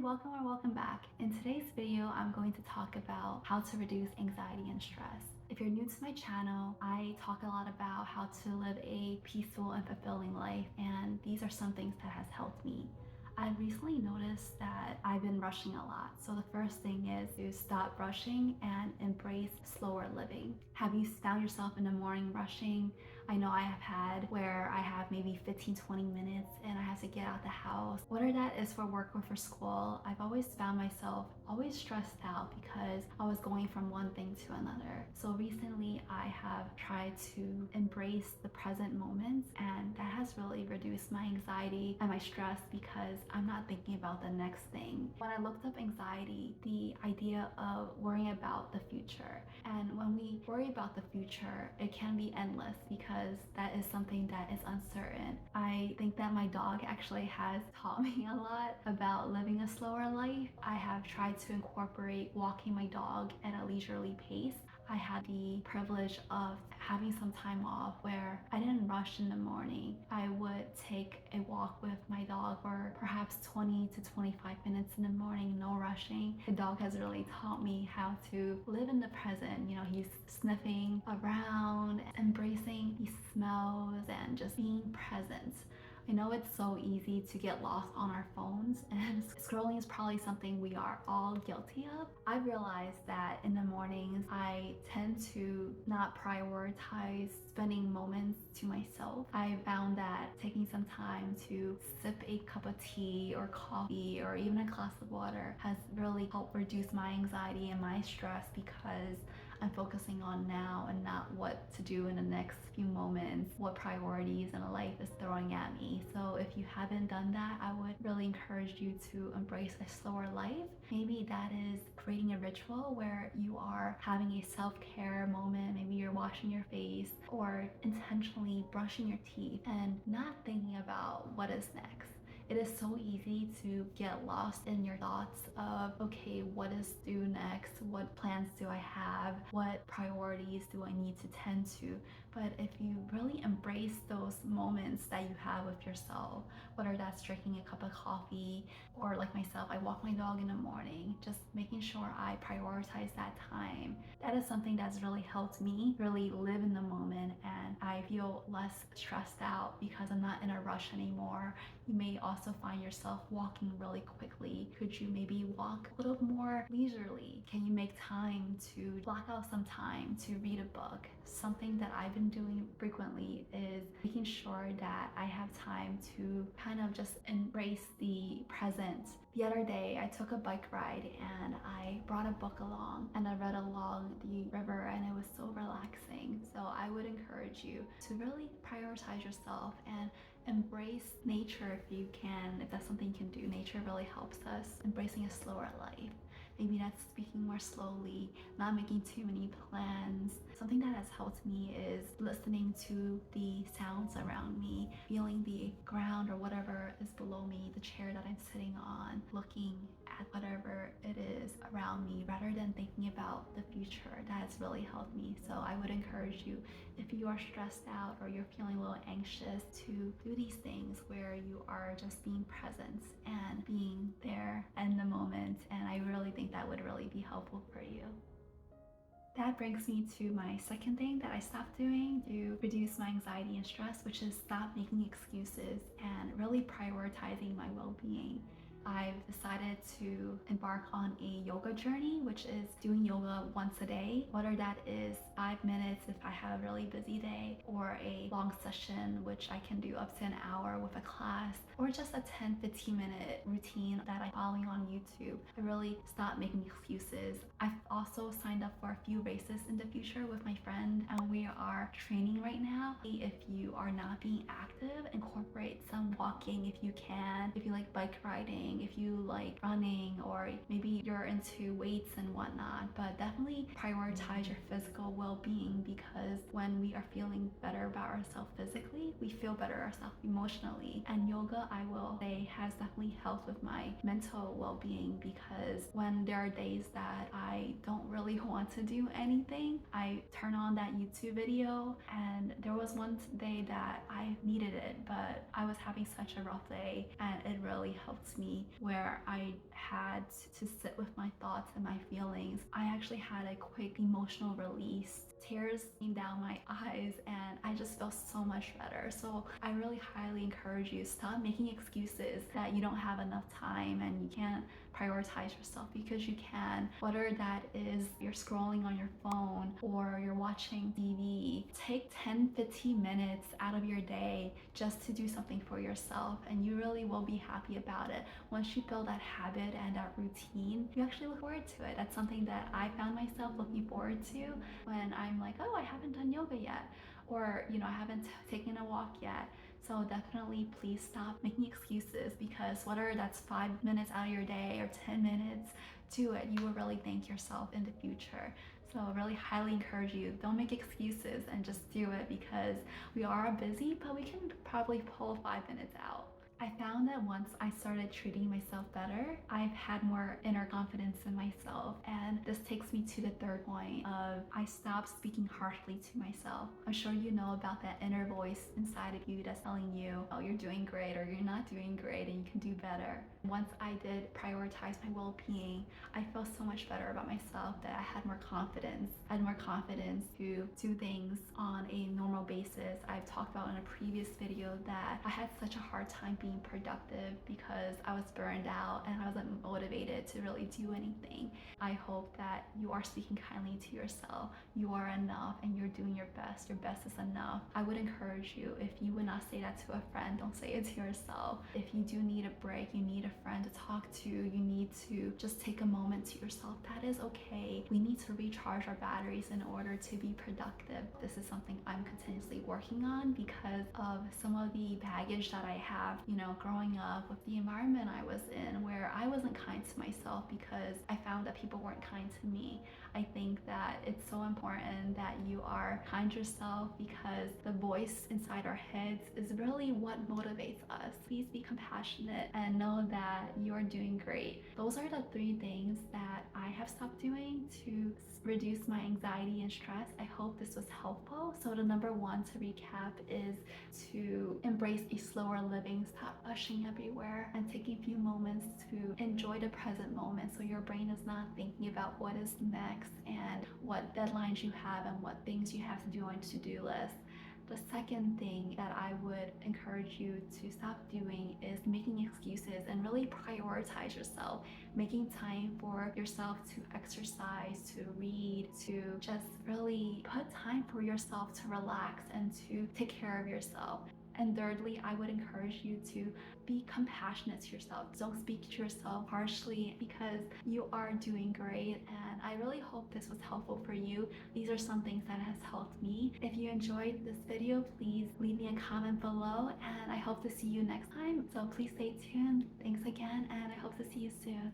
welcome or welcome back. In today's video, I'm going to talk about how to reduce anxiety and stress. If you're new to my channel, I talk a lot about how to live a peaceful and fulfilling life, and these are some things that has helped me. I've recently noticed that I've been rushing a lot. So the first thing is to stop rushing and embrace slower living. Have you found yourself in the morning rushing? I know I have had where I have maybe 15-20 minutes and I have to get out the house. Whether that is for work or for school, I've always found myself always stressed out because I was going from one thing to another. So recently I have tried to embrace the present moments, and that has really reduced my anxiety and my stress because I'm not thinking about the next thing. When I looked up anxiety, the idea of worrying about the future. And when we worry about the future, it can be endless because that is something that is uncertain. I think that my dog actually has taught me a lot about living a slower life. I have tried to incorporate walking my dog at a leisurely pace. I had the privilege of having some time off where I didn't rush in the morning. I would take a walk with my dog for perhaps 20 to 25 minutes in the morning, no rushing. The dog has really taught me how to live in the present. You know, he's sniffing around, embracing these smells, and just being present. I know it's so easy to get lost on our phones, and scrolling is probably something we are all guilty of. I've realized that in the mornings, I tend to not prioritize spending moments to myself. I found that taking some time to sip a cup of tea or coffee or even a glass of water has really helped reduce my anxiety and my stress because I'm focusing on now and not what to do in the next few moments, what priorities in life is throwing at me. So if you haven't done that, I would really encourage you to embrace a slower life. Maybe that is creating a ritual where you are having a self-care moment. Maybe you're washing your face or intentionally brushing your teeth and not thinking about what is next. It is so easy to get lost in your thoughts of, okay, what is due next? What plans do I have? What priorities do I need to tend to? But if you really embrace those moments that you have with yourself, whether that's drinking a cup of coffee or like myself, I walk my dog in the morning, just making sure I prioritize that time. That is something that's really helped me really live in the moment, and I feel less stressed out because I'm not in a rush anymore. You may also find yourself walking really quickly. Could you maybe walk a little more leisurely? Can you make time to block out some time to read a book? Something that I've been doing frequently is making sure that I have time to kind of just embrace the present. The other day, I took a bike ride and I brought a book along and I read along the river, and it was so relaxing. So I would encourage you to really prioritize yourself and embrace nature if you can, if that's something you can do. Nature really helps us embracing a slower life. Maybe that's speaking more slowly, not making too many plans. Something that has helped me is listening to the sounds around me, feeling the ground or whatever is below me, the chair that I'm sitting on, looking at whatever it is around me rather than thinking about the future. That has really helped me. So I would encourage you, if you are stressed out or you're feeling a little anxious, to do these things where you are just being present and being there in the moment. And I really think that would really be helpful for you. That brings me to my second thing that I stopped doing to reduce my anxiety and stress, which is stop making excuses and really prioritizing my well-being. I've decided to embark on a yoga journey, which is doing yoga once a day, whether that is 5 minutes if I have a really busy day, or a long session, which I can do up to an hour with a class, or just a 10-15 minute routine that I'm following on YouTube. I really stopped making excuses. I've also signed up for a few races in the future with my friend, and we are training right now. If you are not being active, incorporate some walking if you can. If you like bike riding, if you like running, or maybe you're into weights and whatnot, but definitely prioritize your physical well-being, because when we are feeling better about ourselves physically, we feel better ourselves emotionally. And yoga, I will say, has definitely helped with my mental well-being, because when there are days that I don't really want to do anything, I turn on that YouTube video. And there was one day that I needed it, but I was having such a rough day, and it really helped me where I had had to sit with my thoughts and my feelings, I actually had a quick emotional release. Tears came down my eyes and I just felt so much better. So I really highly encourage you, stop making excuses that you don't have enough time and you can't prioritize yourself, because you can. Whether that is you're scrolling on your phone or you're watching TV, take 10-15 minutes out of your day just to do something for yourself, and you really will be happy about it. Once you build that habit and that routine, you actually look forward to it. That's something that I found myself looking forward to when I'm like, oh, I haven't done yoga yet, or I haven't taken a walk yet. So definitely please stop making excuses, because whether that's 5 minutes out of your day or 10 minutes, do it. You will really thank yourself in the future. So I really highly encourage you, don't make excuses and just do it, because we are busy, but we can probably pull 5 minutes out. I found that once I started treating myself better, I've had more inner confidence in myself. And this takes me to the third point of I stopped speaking harshly to myself. I'm sure you know about that inner voice inside of you that's telling you, oh, you're doing great or you're not doing great and you can do better. Once I did prioritize my well-being, I felt so much better about myself that I had more confidence. I had more confidence to do things on a normal basis. I've talked about in a previous video that I had such a hard time being productive because I was burned out and I wasn't motivated to really do anything. I hope that you are speaking kindly to yourself. You are enough and you're doing your best. Your best is enough. I would encourage you, if you would not say that to a friend, don't say it to yourself. If you do need a break, you need a friend to talk to, you need to just take a moment to yourself, that is okay. We need to recharge our batteries in order to be productive. This is something I'm continuously working on because of some of the baggage that I have, growing up with the environment I was in, where I wasn't kind to myself because I found that people weren't kind to me. I think that it's so important that you are kind to yourself, because the voice inside our heads is really what motivates us. Please be compassionate and know that you are doing great. Those are the 3 things that I have stopped doing to reduce my anxiety and stress. I hope this was helpful. So the number 1 to recap is to embrace a slower living. Stop rushing everywhere and taking a few moments to enjoy the present moment, so your brain is not thinking about what is next and what deadlines you have and what things you have to do on to-do list. The second thing that I would encourage you to stop doing is making excuses and really prioritize yourself. Making time for yourself to exercise, to read, to just really put time for yourself to relax and to take care of yourself. And thirdly, I would encourage you to be compassionate to yourself. Don't speak to yourself harshly, because you are doing great. And I really hope this was helpful for you. These are some things that has helped me. If you enjoyed this video, please leave me a comment below, and I hope to see you next time. So please stay tuned. Thanks again, and I hope to see you soon.